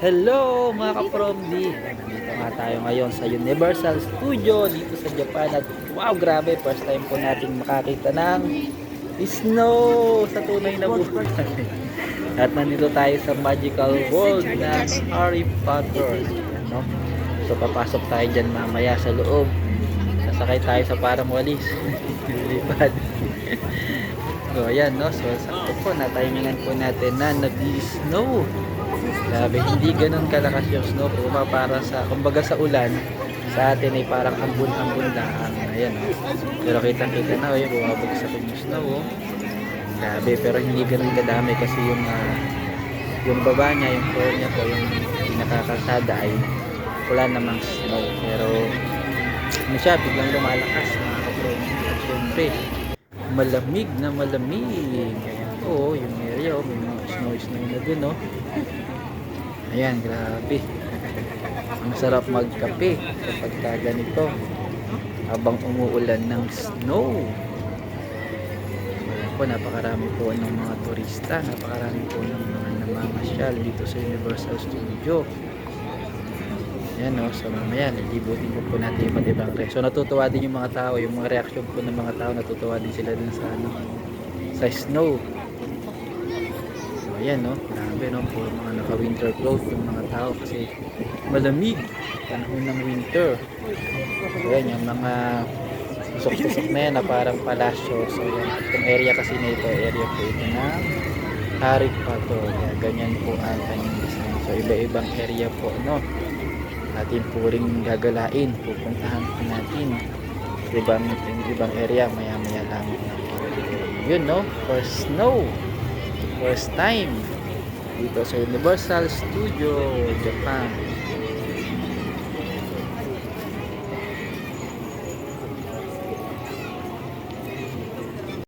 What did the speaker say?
Hello mga ka-Promdi! Nandito nga tayo ngayon sa Universal Studio dito sa Japan at wow, grabe, first time po nating makakita ng snow sa tunay na buhay. At nandito tayo sa magical world ng Harry Potter. Ayan, no? So papasok tayo dyan mamaya sa loob. Sasakay tayo sa parang walis. Lipad. So ayan, no? So sakto po, natimingan po natin na nag-snow. Grabe, hindi ganun kalakas yung snow po. Para sa, kumbaga sa ulan, sa atin ay parang ambon-ambon lang. Ayan, oh. Pero kitang-kita na, oh, bumabagsak yung snow, oh. Grabe, pero hindi ganun kadami kasi yung baba niya, yung floor niya po, yung pinakakalsada ay wala namang snow. Pero, ano siya, biglang lumalakas, mga kapatid. At syempre, malamig na malamig. Ayan po, yung area, oh, may mga snow na dun, oh. Ayan, grabe. Ang sarap magkape kapag ganito habang umuulan ng snow. Ayan po, napakarami po ng mga turista, napakarami po ng mga namamasyal dito sa Universal Studio. Ayan, no, so mamaya nalibutin po natin yung iba't ibang. So natutuwa din yung mga tao, yung mga reaction po ng mga tao, natutuwa din sila dun sa sa snow. Ayan, no, grabe, no, po mga naka-winter clothes yung mga tao kasi malamig, panahon ng winter. Ayan, yung mga tusok-tusok na yan na parang palasyo. So yan, itong area kasi na ito, area po ito ng Harry Potter. Kaya ganyan po ang kanyang design. So iba-ibang area po, no, atin po rin gagalain, pupuntahan po natin ibang area maya-maya lang. Yun, no, for snow. First time dito sa Universal Studio Japan.